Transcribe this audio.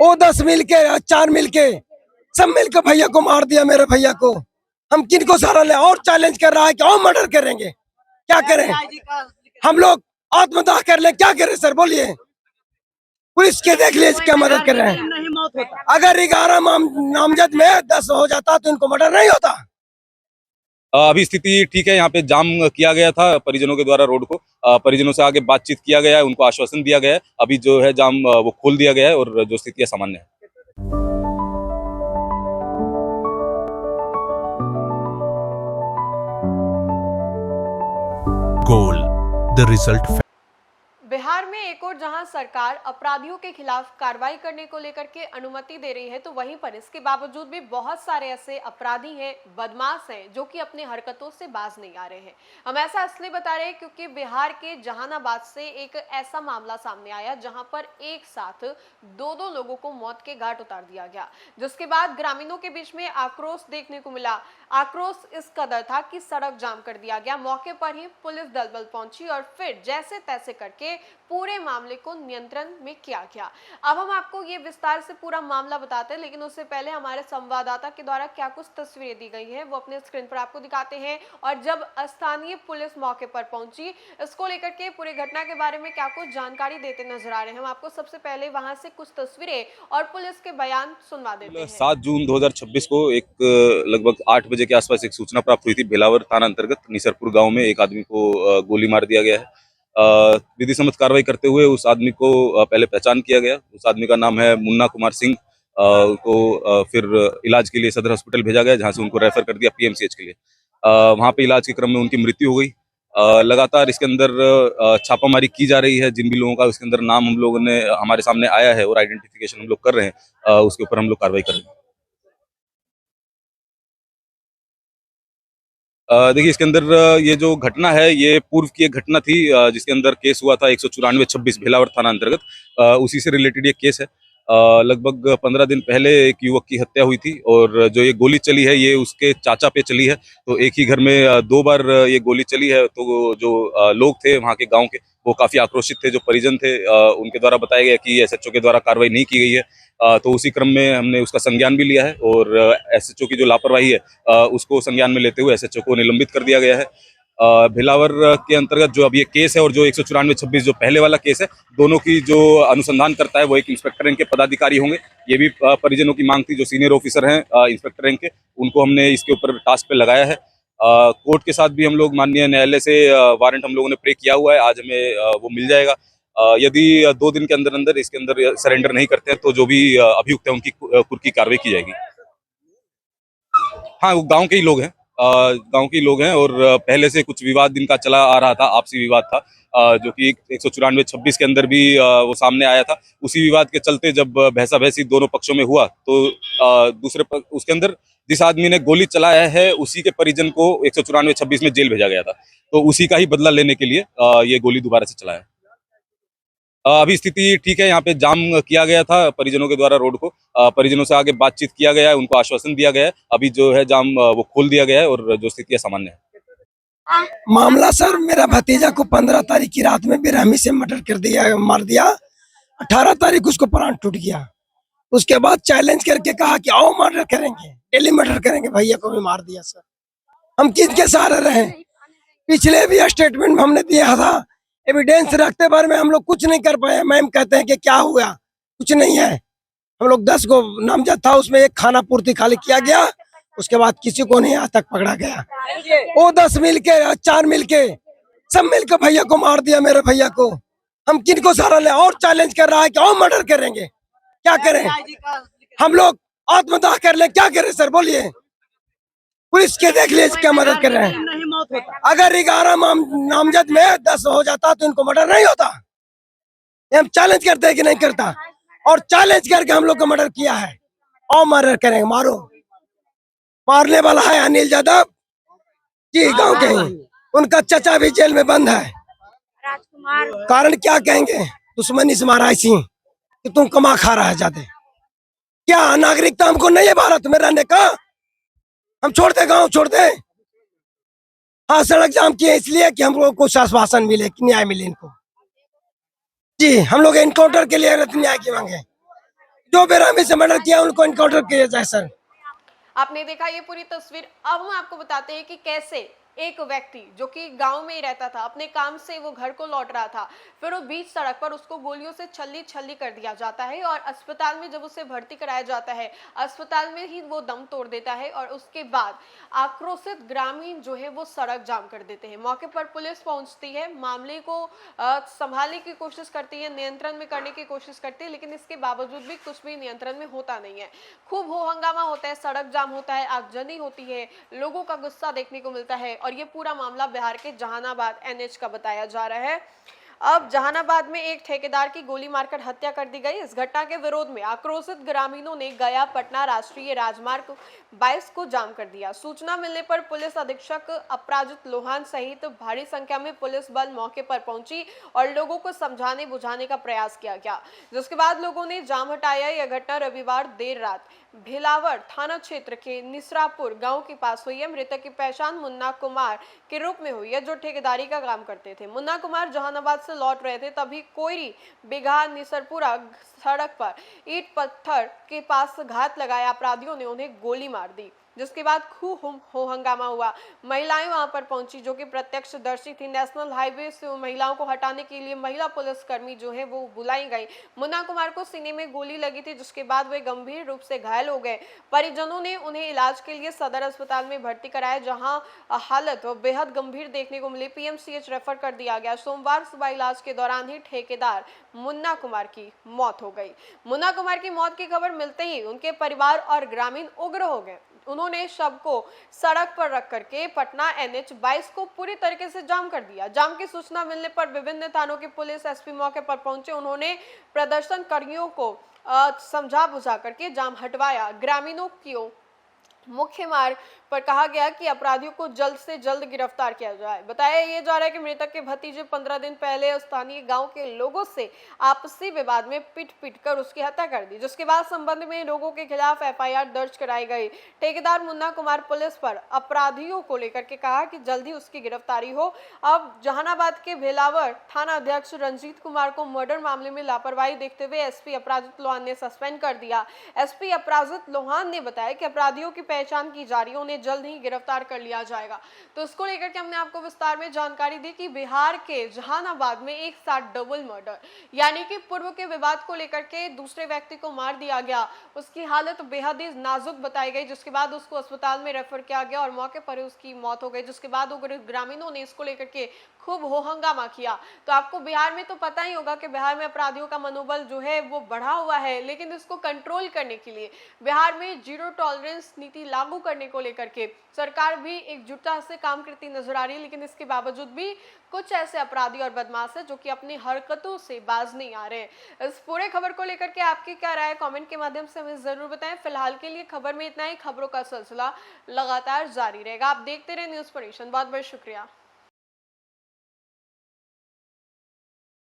वो 10 मिलके 4 मिलके सब मिलकर भैया को मार दिया, मेरे भैया को। हम किनको सहारा ले? और चैलेंज कर रहा है कि और मर्डर करेंगे, क्या करें? हम लोग आत्मदाह कर ले, क्या करें सर बोलिए? पुलिस के देख लिए क्या मदद कर रहे हैं? अगर 11 नामजद में 10 हो जाता तो इनको मर्डर नहीं होता। अभी स्थिति ठीक है। यहाँ पे जाम किया गया था परिजनों के द्वारा रोड को। परिजनों से आगे बातचीत किया गया है, उनको आश्वासन दिया गया है। अभी जो है जाम वो खोल दिया गया है और जो स्थिति है सामान्य है। Goal the result. बिहार में एक और जहां सरकार अपराधियों के खिलाफ कार्रवाई करने को लेकर के अनुमति दे रही है, तो वहीं पर इसके बावजूद भी बहुत सारे ऐसे अपराधी हैं, बदमाश हैं, जो कि अपनी हरकतों से बाज नहीं आ रहे हैं। हम ऐसा इसलिए बता रहे हैं क्योंकि बिहार के जहानाबाद से एक ऐसा मामला सामने आया जहां पर एक साथ दो लोगों को मौत के घाट उतार दिया गया, जिसके बाद ग्रामीणों के बीच में आक्रोश देखने को मिला। आक्रोश इस कदर था कि सड़क जाम कर दिया गया। मौके पर ही पुलिस दल बल पहुंची और फिर जैसे तैसे करके पूरे मामले को नियंत्रण में किया गया। अब हम आपको ये विस्तार से पूरा मामला बताते हैं, लेकिन उससे पहले हमारे संवाददाता के द्वारा क्या कुछ तस्वीरें दी गई हैं वो अपने स्क्रीन पर आपको दिखाते हैं। और जब स्थानीय पुलिस मौके पर पहुंची, इसको लेकर के पूरी घटना के बारे में क्या कुछ जानकारी देते नजर आ रहे हैं, हम आपको सबसे पहले वहां से कुछ तस्वीरें और पुलिस के बयान सुनवा देते हैं। 7 जून 2026 को एक लगभग 8 बजे के आसपास एक सूचना प्राप्त हुई थी। भेलावर थाना अंतर्गत निसरपुर गांव में एक आदमी को गोली मार दिया गया है। विधि सम्मत कार्रवाई करते हुए उस आदमी को पहले पहचान किया गया। उस आदमी का नाम है मुन्ना कुमार सिंह। को फिर इलाज के लिए सदर हॉस्पिटल भेजा गया, जहां से उनको रेफर कर दिया पीएमसीएच के लिए। वहां पे इलाज के क्रम में उनकी मृत्यु हो गई। लगातार इसके अंदर छापामारी की जा रही है। जिन भी लोगों का इसके अंदर नाम हम लोगों ने हमारे सामने आया है और आइडेंटिफिकेशन हम लोग कर रहे हैं, उसके ऊपर हम लोग कार्रवाई कर रहे हैं। देखिए, इसके अंदर ये जो घटना है ये पूर्व की एक घटना थी, जिसके अंदर केस हुआ था 194/26 भेलावर थाना अंतर्गत। उसी से रिलेटेड ये केस है। लगभग 15 दिन पहले एक युवक की हत्या हुई थी और जो ये गोली चली है ये उसके चाचा पे चली है। तो एक ही घर में 2 बार ये गोली चली है। तो जो लोग थे वहाँ के गांव के, वो काफी आक्रोशित थे। जो परिजन थे उनके द्वारा बताया गया कि एसएचओ के द्वारा कार्रवाई नहीं की गई है। तो उसी क्रम में हमने उसका संज्ञान भी लिया है और एसएचओ की जो लापरवाही है उसको संज्ञान में लेते हुए एसएचओ को निलंबित कर दिया गया है। भेलावर के अंतर्गत जो अब ये केस है और जो 194/26 जो पहले वाला केस है, दोनों की जो अनुसंधान करता है वो एक इंस्पेक्टर रैंक के पदाधिकारी होंगे। ये भी परिजनों की मांग थी। जो सीनियर ऑफिसर हैं इंस्पेक्टर रैंक के, उनको हमने इसके ऊपर टास्क पे लगाया है। कोर्ट के साथ भी हम लोग माननीय न्यायालय से वारंट हम लोगों ने प्रे किया हुआ है। आज हमें वो मिल जाएगा। यदि 2 दिन के अंदर अंदर इसके अंदर सरेंडर नहीं करते हैं तो जो भी अभियुक्त है उनकी कुर्की कार्रवाई की जाएगी। हाँ, वो गांव के ही लोग हैं। गांव के ही लोग हैं और पहले से कुछ विवाद इनका चला आ रहा था, आपसी विवाद था, जो कि 194/26 के अंदर भी वो सामने आया था। उसी विवाद के चलते जब भैंसा भैंसी दोनों पक्षों में हुआ तो उसके अंदर जिस आदमी ने गोली चलाया है उसी के परिजन को 194/26 में जेल भेजा गया था। तो उसी का ही बदला लेने के लिए ये गोली दोबारा से चलाया। अभी स्थिति ठीक है। यहाँ पे जाम किया गया था परिजनों के द्वारा रोड को। परिजनों से आगे बातचीत किया गया है, उनको आश्वासन दिया गया है। अभी जो है जाम वो खोल दिया गया है और जो स्थिति है सामान्य है। मामला सर, मेरा भतीजा को 15 तारीख की रात में बेरहमी से मर्डर कर दिया, मार दिया। 18 तारीख उसको प्राण टूट गया। उसके बाद चैलेंज करके कहा कि आओ मर्डर करेंगे, डेली मर्डर करेंगे। भैया को भी मार दिया सर। हम किसके सहारे रहे? पिछले भी स्टेटमेंट में हमने दिया था, एविडेंस रखते बार में हम लोग कुछ नहीं कर पाए। मैम कहते हैं कि क्या हुआ, कुछ नहीं है। हम लोग 10 को नामजद था, उसमें एक खाना पूर्ति खाली किया गया। उसके बाद किसी को नहीं आज तक पकड़ा गया। वो 10 मिलके 4 मिलके सब मिलकर भैया को मार दिया, मेरे भैया को। हम किनको सहारा ले? और चैलेंज कर रहा है कि और मर्डर करेंगे, क्या करें? हम लोग आत्मदाह कर ले, क्या करें सर बोलिए? पुलिस के देख लिए क्या मदद कर रहे हैं? अगर 11 नामजद में 10 हो जाता तो इनको मर्डर नहीं होता। हम चैलेंज करते हैं कि नहीं करता, और चैलेंज करके हम लोग को मर्डर किया है। और मर्डर करेंगे, मारो। मारने वाला है अनिल यादव जी, गांव के ही। उनका चचा भी जेल में बंद है। कारण क्या कहेंगे? दुश्मनी से मारा ऐसी कि तुम कमा खा रहा है ज्यादा। क्या नागरिकता हमको नहीं है भारत में रहने का? हम छोड़ दे, गाँव छोड़ दे। हाँ, सड़क जाम किए इसलिए कि हम लोग कुछ आश्वासन मिले, कि न्याय मिले इनको। जी, हम लोग एनकाउंटर के लिए न्याय की मांगे। जो बेरहमी से मर्डर किया उनको इनकाउंटर किया जाए सर। आपने देखा ये पूरी तस्वीर। अब हम आपको बताते हैं कि कैसे एक व्यक्ति जो कि गांव में ही रहता था, अपने काम से वो घर को लौट रहा था, फिर वो बीच सड़क पर उसको गोलियों से छल्ली छल्ली कर दिया जाता है और अस्पताल में जब उसे भर्ती कराया जाता है, अस्पताल में ही वो दम तोड़ देता है और उसके बाद आक्रोशित ग्रामीण जो है वो सड़क जाम कर देते हैं। मौके पर पुलिस पहुंचती है, मामले को संभालने की कोशिश करती है, नियंत्रण में करने की कोशिश करती है, लेकिन इसके बावजूद भी कुछ भी नियंत्रण में होता नहीं है। खूब हो हंगामा होता है, सड़क जाम होता है, आगजनी होती है, लोगों का गुस्सा देखने को मिलता है और ये पूरा मामला बिहार के जहानाबाद एनएच का बताया जा रहा है। अब जहानाबाद में एक ठेकेदार की गोली मारकर हत्या कर दी गई। इस घटना के विरोध में आक्रोशित ग्रामीणों ने गया पटना राष्ट्रीय राजमार्ग 22 को जाम कर दिया। सूचना मिलने पर पुलिस अधीक्षक अपराजित लोहान सहित भारी संख्या में पुलिस बल मौके पर पहुंची और लोगों को समझाने बुझाने का प्रयास किया गया, जिसके बाद लोगों ने जाम हटाया। यह घटना रविवार देर रात भिलावर थाना क्षेत्र के निसरापुर गांव के पास हुई है। मृतक की पहचान मुन्ना कुमार के रूप में हुई है, जो ठेकेदारी का काम करते थे। मुन्ना कुमार जहानाबाद से लौट रहे थे, तभी कोयरी बिघा निसरपुरा सड़क पर ईंट पत्थर के पास घात लगाया अपराधियों ने उन्हें गोली मार दी, जिसके बाद खूब हो हंगामा हुआ। महिलाएं वहां पर पहुंची जो कि प्रत्यक्षदर्शी थी। नेशनल हाईवे से महिलाओं को हटाने के लिए महिला पुलिसकर्मी जो है वो बुलाई गई। मुन्ना कुमार को सीने में गोली लगी थी, जिसके बाद वे गंभीर रूप से घायल हो गए। परिजनों ने उन्हें इलाज के लिए सदर अस्पताल में भर्ती कराया, जहां हालत बेहद गंभीर देखने को मिली। पीएमसीएच रेफर कर दिया गया। सोमवार सुबह इलाज के दौरान ही ठेकेदार मुन्ना कुमार की मौत हो गई। मुन्ना कुमार की मौत की खबर मिलते ही उनके परिवार और ग्रामीण उग्र हो गए। उन्होंने शव को सड़क पर रख करके पटना एनएच 22 को पूरी तरीके से जाम कर दिया। जाम की सूचना मिलने पर विभिन्न थानों के पुलिस एसपी मौके पर पहुंचे। उन्होंने प्रदर्शनकारियों को समझा बुझा करके जाम हटवाया। ग्रामीणों की मुख्य मार्ग पर कहा गया कि अपराधियों को जल्द से जल्द गिरफ्तार किया जाए। बताया ये जा रहा है कि मृतक के भतीजे 15 दिन पहले स्थानीय गांव के लोगों से आपसी विवाद में पीट कर उसकी हत्या कर दी, जिसके बाद संबंध में लोगों के खिलाफ एफआईआर दर्ज कराई गई। ठेकेदार मुन्ना कुमार पुलिस पर अपराधियों को लेकर के कहा कि जल्दी उसकी गिरफ्तारी हो। अब जहानाबाद के भेलावर थाना अध्यक्ष रंजीत कुमार को मर्डर मामले में लापरवाही देखते हुए एसपी अपराजित लोहान ने सस्पेंड कर दिया। एसपी अपराजित लोहान ने बताया कि अपराधियों की पहचान की जा रही है, उन्हें जल्द ही गिरफ्तार कर लिया जाएगा। तो इसको लेकर के हमने आपको विस्तार में जानकारी दी कि बिहार के जहानाबाद में एक साथ डबल मर्डर, यानी कि पूर्व के विवाद को लेकर के दूसरे व्यक्ति को मार दिया गया। उसकी हालत बेहद ही नाजुक बताई गई, जिसके बाद उसको अस्पताल में रेफर किया गया और मौके पर उसकी मौत हो गई। जिसके बाद ग्रामीणों ने इसको लेकर के खूब हो हंगामा किया। तो आपको बिहार में तो पता ही होगा कि बिहार में अपराधियों का मनोबल जो है वो बढ़ा हुआ है, लेकिन इसको कंट्रोल करने के लिए बिहार में जीरो टॉलरेंस नीति लागू करने को लेकर के सरकार भी एकजुटता से काम करती नजर आ रही है। लेकिन इसके बावजूद भी कुछ ऐसे अपराधी और बदमाश हैं जो कि अपनी हरकतों से बाज नहीं आ रहे। इस पूरे खबर को लेकर के आपकी क्या राय है, कमेंट के माध्यम से हमें जरूर बताएं। फिलहाल के लिए खबर में इतना ही। खबरों का सिलसिला लगातार जारी रहेगा। आप देखते रहे न्यूज़ पर नेशन। बहुत बहुत शुक्रिया।